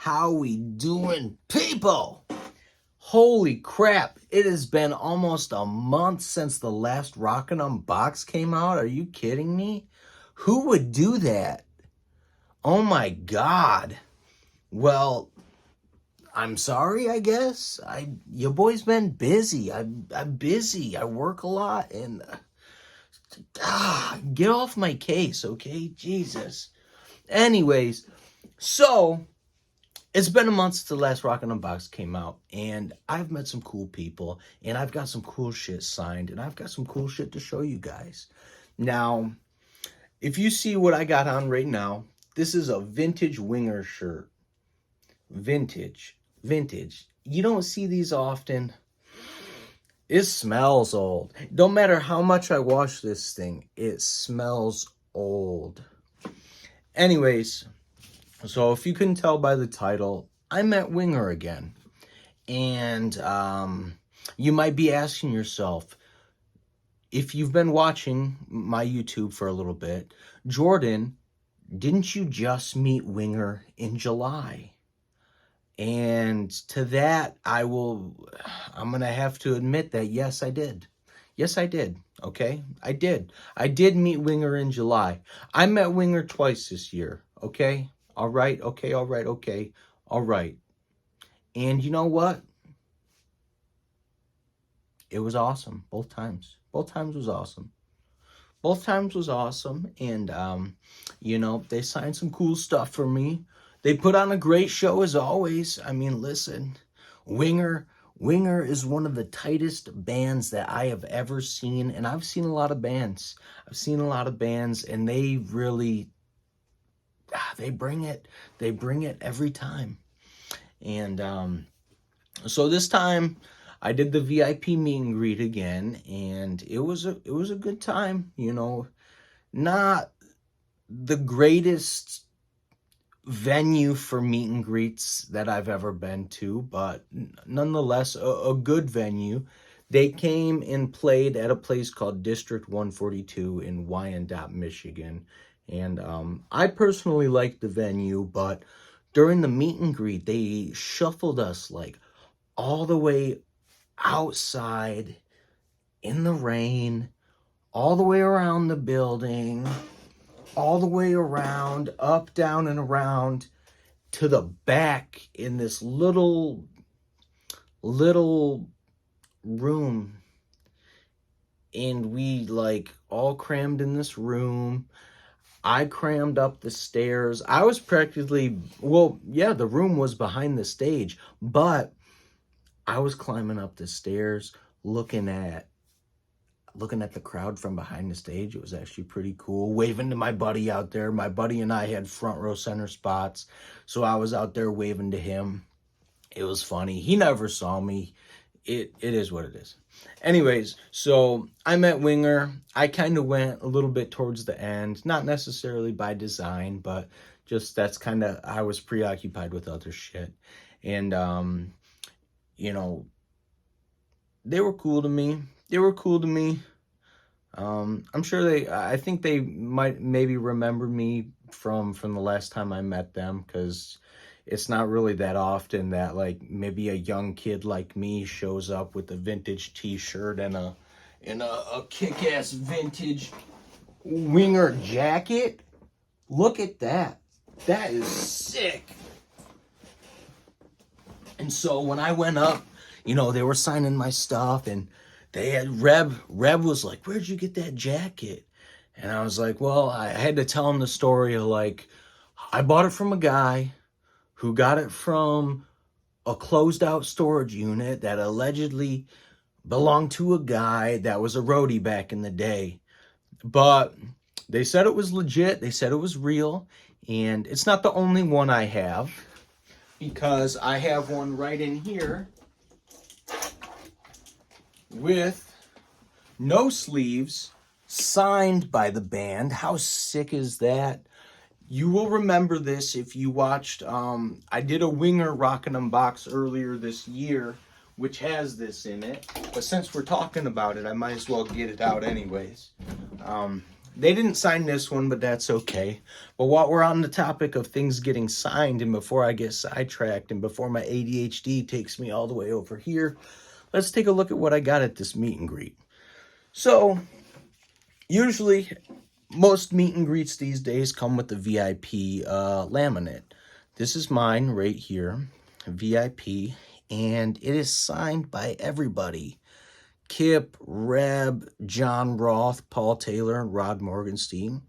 How we doing, people? Holy crap, it has been almost a month since the last Rock N Unbox came out. Are you kidding me? Who would do that? Oh my god. Well, I'm sorry, I guess. Your boy's been busy. I'm busy. I work a lot and get off my case, okay? Jesus. Anyways, so it's been a month since the last Rock N Unbox came out, and I've met some cool people, and I've got some cool shit signed, and I've got some cool shit to show you guys. Now, if you see what I got on right now, this is a vintage winger shirt. Vintage. You don't see these often. It smells old. Don't matter how much I wash this thing, it smells old. Anyways, so if you couldn't tell by the title, I'm at Winger again. And you might be asking yourself, if you've been watching my YouTube for a little bit, Jordan, didn't you just meet Winger in July? And to that, I'm going to have to admit that, yes, I did. Yes, I did. Okay, I did. I did meet Winger in July. I met Winger twice this year. Okay, all right, okay, all right, okay, all right. And you know what? It was awesome both times. Both times was awesome. Both times was awesome. And, you know, they signed some cool stuff for me. They put on a great show as always. I mean, listen, Winger is one of the tightest bands that I have ever seen. And I've seen a lot of bands. And they really, they bring it every time. And so this time I did the VIP meet and greet again, and it was a good time. You know, not the greatest venue for meet and greets that I've ever been to, but nonetheless a good venue. They came and played at a place called District 142 in Wyandotte, Michigan. And I personally liked the venue, but during the meet and greet, they shuffled us like all the way outside in the rain, all the way around the building, all the way around, up, down, and around to the back in this little room. And we like all crammed in this room. I crammed up the stairs. I was practically, well, yeah, the room was behind the stage, but I was climbing up the stairs, looking at the crowd from behind the stage. It was actually pretty cool. Waving to my buddy out there. My buddy and I had front row center spots, so I was out there waving to him. It was funny. He never saw me. It is what it is. Anyways, so I met Winger. I kind of went a little bit towards the end, not necessarily by design, but just that's kind of, I was preoccupied with other shit. And, you know, they were cool to me. I'm sure I think they might maybe remember me from the last time I met them, because it's not really that often that like maybe a young kid like me shows up with a vintage t-shirt and a kick-ass vintage Winger jacket. Look at that. That is sick. And so when I went up, you know, they were signing my stuff, and they had Reb was like, "Where'd you get that jacket?" And I was like, well, I had to tell him the story of like, I bought it from a guy who got it from a closed out storage unit that allegedly belonged to a guy that was a roadie back in the day. But they said it was legit. They said it was real. And it's not the only one I have, because I have one right in here with no sleeves, signed by the band. How sick is that? You will remember this if you watched, I did a Winger Rock N Unbox earlier this year, which has this in it. But since we're talking about it, I might as well get it out anyways. They didn't sign this one, but that's okay. But while we're on the topic of things getting signed, and before I get sidetracked, and before my ADHD takes me all the way over here, let's take a look at what I got at this meet and greet. So, usually, most meet and greets these days come with the VIP laminate. This is mine right here, VIP, and it is signed by everybody. Kip, Reb, John Roth, Paul Taylor, and Rod Morgenstein.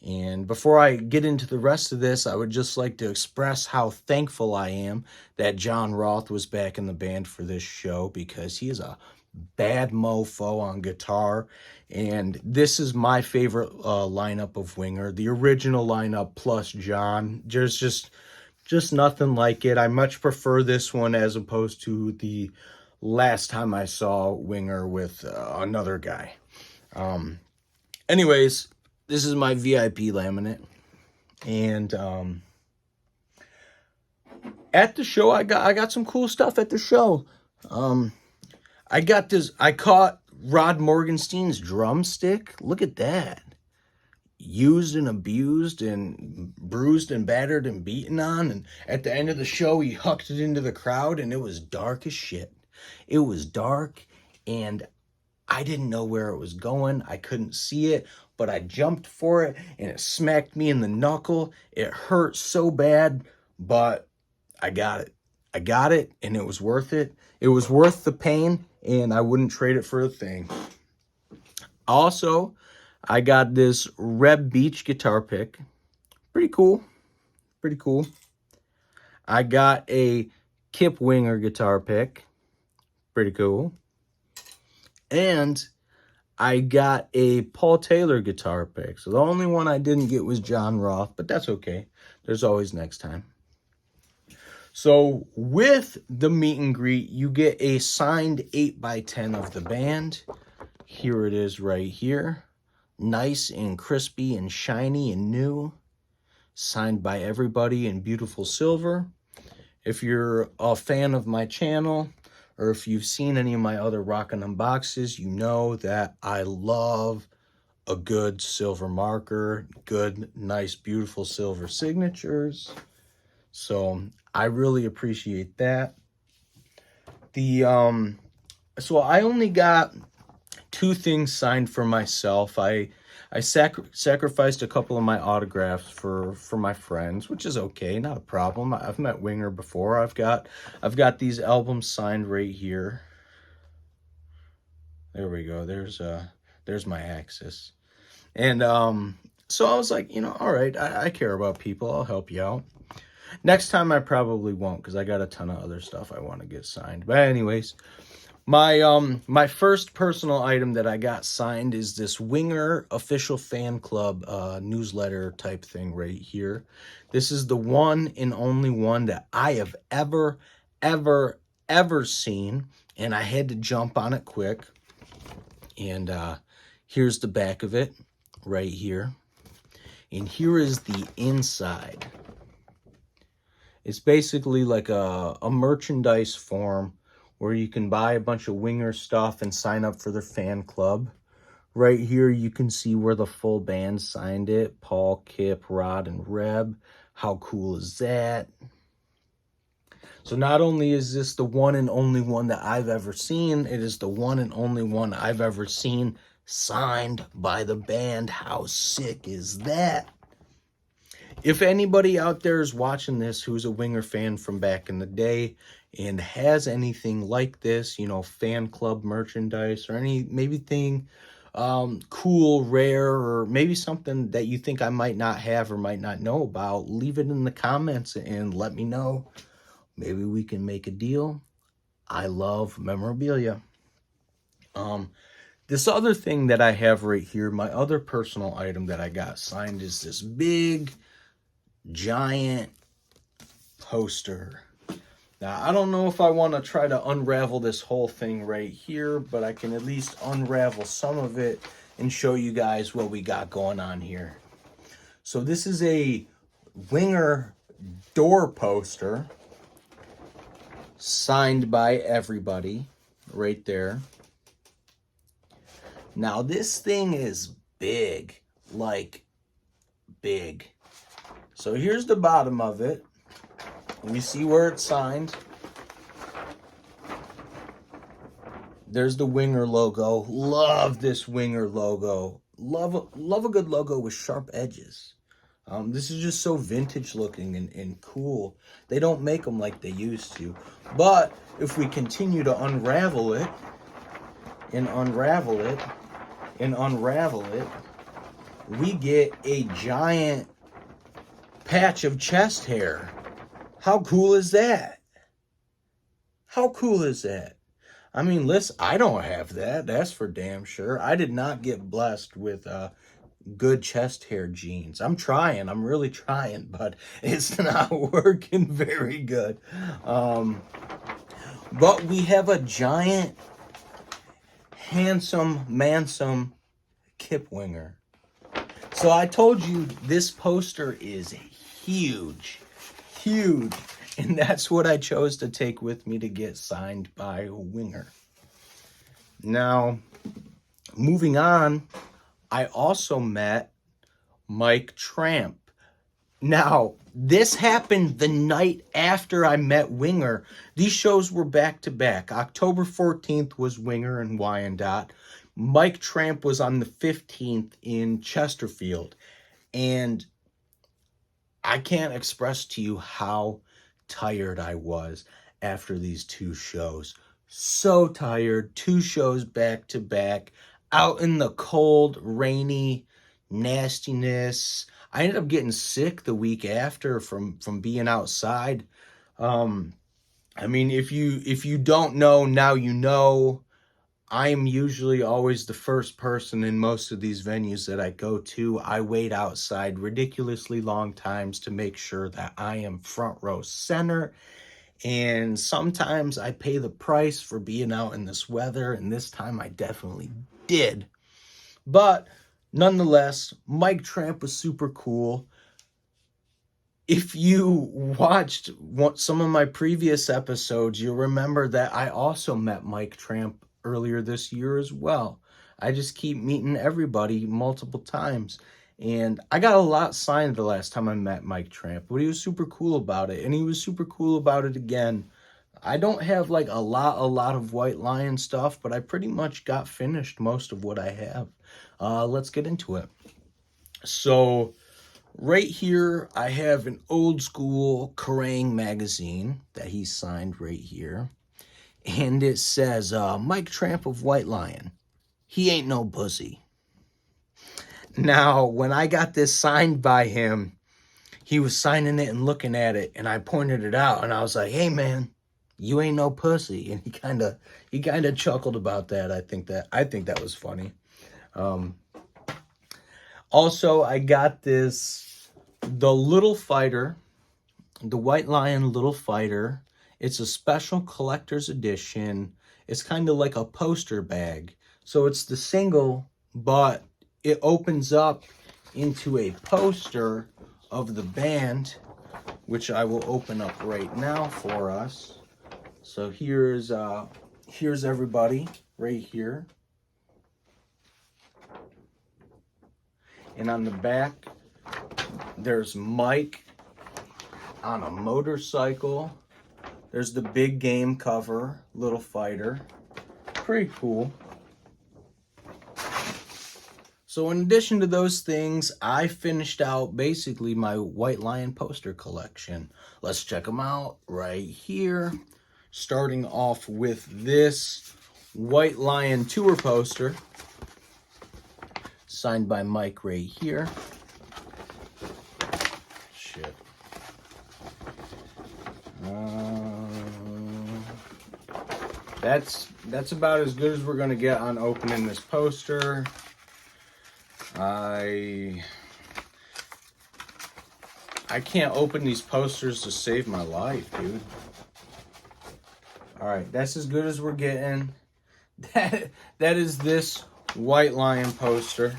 And before I get into the rest of this, I would just like to express how thankful I am that John Roth was back in the band for this show, because he is a bad mofo on guitar. And this is my favorite lineup of Winger. The original lineup plus John. There's just nothing like it. I much prefer this one as opposed to the last time I saw Winger with another guy. Anyways, this is my VIP laminate. And at the show, I got some cool stuff at the show. I caught Rod Morgenstein's drumstick. Look at that. Used and abused and bruised and battered and beaten on. And at the end of the show, he hucked it into the crowd, and it was dark as shit. It was dark, and I didn't know where it was going. I couldn't see it, but I jumped for it, and it smacked me in the knuckle. It hurt so bad, but I got it. I got it, and it was worth it. It was worth the pain, and I wouldn't trade it for a thing. Also, I got this Reb Beach guitar pick. Pretty cool. Pretty cool. I got a Kip Winger guitar pick. Pretty cool. And I got a Paul Taylor guitar pick. So the only one I didn't get was John Roth, but that's okay. There's always next time. So with the meet and greet, you get a signed 8x10 of the band. Here it is right here. Nice and crispy and shiny and new. Signed by everybody in beautiful silver. If you're a fan of my channel, or if you've seen any of my other Rock N Unboxes, you know that I love a good silver marker, good, nice, beautiful silver signatures. So I really appreciate that. So I only got 2 things signed for myself. I sacrificed a couple of my autographs for my friends, which is okay, not a problem. I've met Winger before. I've got these albums signed right here. There we go. There's my Axis. And so I was like, all right, I care about people. I'll help you out. Next time I probably won't, because I got a ton of other stuff I want to get signed. But anyways, my first personal item that I got signed is this Winger official fan club newsletter type thing right here. This is the one and only one that I have ever seen, and I had to jump on it quick. And here's the back of it right here. And here is the inside. It's basically like a merchandise form where you can buy a bunch of Winger stuff and sign up for their fan club. Right here, you can see where the full band signed it. Paul, Kip, Rod, and Reb. How cool is that? So not only is this the one and only one that I've ever seen, it is the one and only one I've ever seen signed by the band. How sick is that? If anybody out there is watching this who's a Winger fan from back in the day and has anything like this, fan club merchandise or anything cool, rare, or maybe something that you think I might not have or might not know about, leave it in the comments and let me know. Maybe we can make a deal. I love memorabilia. This other thing that I have right here, my other personal item that I got signed, is this big giant poster. Now, I don't know if I want to try to unravel this whole thing right here, but I can at least unravel some of it and show you guys what we got going on here. So this is a Winger door poster signed by everybody right there. Now, this thing is big. like, big. So here's the bottom of it. You see where it's signed. There's the Winger logo. Love this Winger logo. Love a good logo with sharp edges. This is just so vintage looking and cool. They don't make them like they used to. But if we continue to unravel it, and unravel it, and unravel it, we get a giant patch of chest hair. How cool is that? How cool is that? I mean, listen, I don't have that. That's for damn sure. I did not get blessed with good chest hair genes. I'm trying. I'm really trying, but it's not working very good. But we have a giant, handsome, mansome Kip Winger. So I told you this poster is huge. Huge. And that's what I chose to take with me to get signed by a Winger. Now, moving on, I also met Mike Tramp. Now, this happened the night after I met Winger. These shows were back to back. October 14th was Winger and Wyandotte. Mike Tramp was on the 15th in Chesterfield. And I can't express to you how tired I was after these two shows. So tired. 2 shows back to back. Out in the cold, rainy nastiness. I ended up getting sick the week after from being outside. I mean, if you don't know, now you know. I'm usually always the first person in most of these venues that I go to. I wait outside ridiculously long times to make sure that I am front row center. And sometimes I pay the price for being out in this weather. And this time I definitely did. But nonetheless, Mike Tramp was super cool. If you watched some of my previous episodes, you'll remember that I also met Mike Tramp earlier this year as well. I just keep meeting everybody multiple times. And I got a lot signed the last time I met Mike Tramp, but he was super cool about it. And he was super cool about it again. I don't have like a lot of White Lion stuff, but I pretty much got finished most of what I have. Let's get into it. So right here, I have an old school Kerrang magazine that he signed right here. And it says, Mike Tramp of White Lion. He ain't no pussy. Now, when I got this signed by him, he was signing it and looking at it, and I pointed it out, and I was like, hey, man, you ain't no pussy. And he kind of chuckled about that. I think that was funny. Also, I got this, the Little Fighter, the White Lion Little Fighter. It's a special collector's edition. It's kind of like a poster bag. So it's the single, but it opens up into a poster of the band, which I will open up right now for us. So here's everybody right here. And on the back, there's Mike on a motorcycle. There's the big game cover, Little Fighter. Pretty cool. So in addition to those things, I finished out basically my White Lion poster collection. Let's check them out right here. Starting off with this White Lion tour poster. Signed by Mike right here. Shit. That's about as good as we're gonna get on opening this poster. I can't open these posters to save my life, dude. All right, that's as good as we're getting. That is this White Lion poster.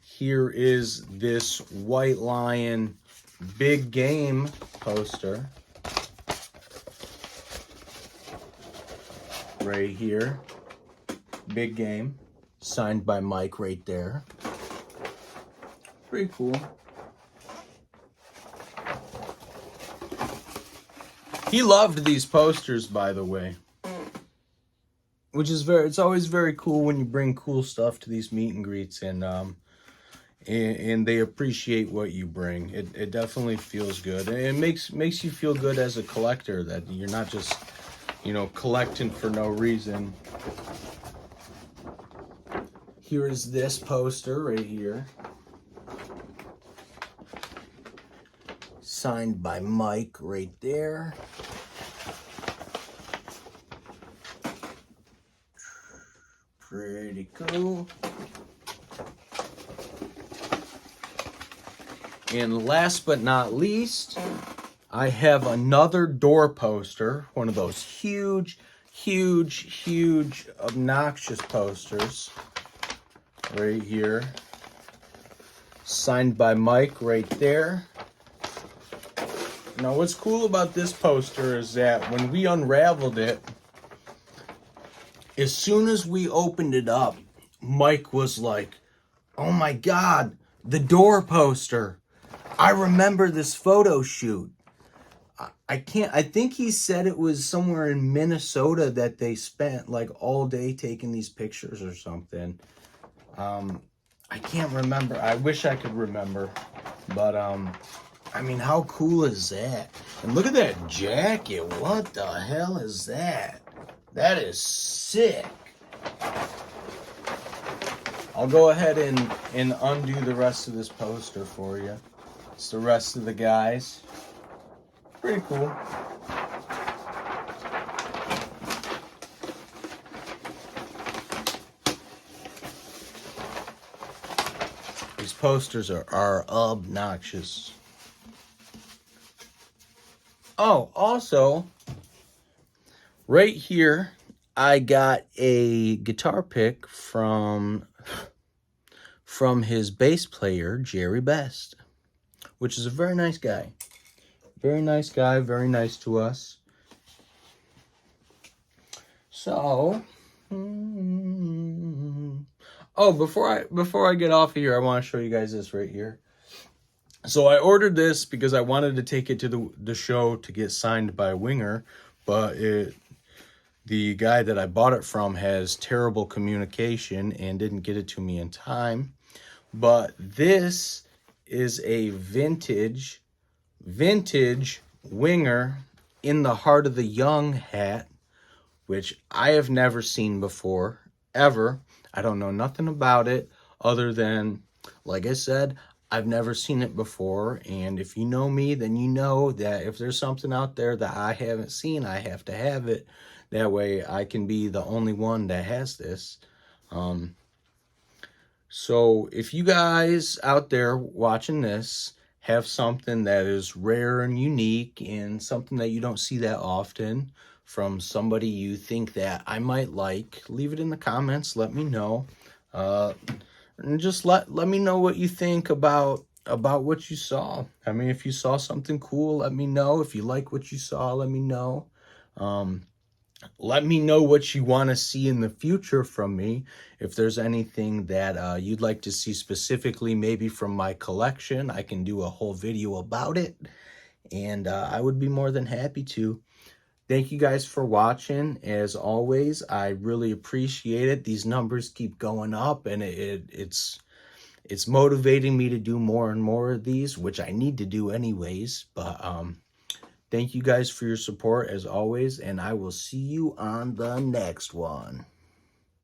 Here is this White Lion big game poster. right here. Big Game. Signed by Mike right there. Pretty cool. He loved these posters, by the way. Which is it's always very cool when you bring cool stuff to these meet and greets, and they appreciate what you bring. It definitely feels good. And it makes you feel good as a collector that you're not just, you know, collecting for no reason. Here is this poster right here. Signed by Mike right there. Pretty cool. And last but not least, I have another door poster. One of those huge, obnoxious posters. Right here. Signed by Mike right there. Now, what's cool about this poster is that when we unraveled it, as soon as we opened it up, Mike was like, "Oh my God, the door poster. I remember this photo shoot." I think he said it was somewhere in Minnesota that they spent like all day taking these pictures or something. I can't remember. I wish I could remember. But, I mean, how cool is that? And look at that jacket. What the hell is that? That is sick. I'll go ahead and undo the rest of this poster for you. It's the rest of the guys. Pretty cool. These posters are obnoxious. Oh, also, right here, I got a guitar pick from his bass player, Jerry Best, which is a very nice guy. Very nice guy, very nice to us. So, oh, before I get off of here, I want to show you guys this right here. So I ordered this because I wanted to take it to the show to get signed by Winger, but the guy that I bought it from has terrible communication and didn't get it to me in time. But this is a vintage Winger in the Heart of the Young hat, which I have never seen before, ever. I don't know nothing about it other than, like I said, I've never seen it before. And if you know me, then you know that if there's something out there that I haven't seen, I have to have it. That way I can be the only one that has this. So if you guys out there watching this have something that is rare and unique and something that you don't see that often from somebody you think that I might like, leave it in the comments. Let me know. And just let me know what you think about what you saw. I mean, if you saw something cool, let me know. If you like what you saw, let me know. Let me know what you want to see in the future from me. If there's anything that you'd like to see specifically, maybe from my collection, I can do a whole video about it. And I would be more than happy to. Thank you guys for watching. As always, I really appreciate it. These numbers keep going up, and it's motivating me to do more and more of these, which I need to do anyways. But thank you guys for your support as always, and I will see you on the next one.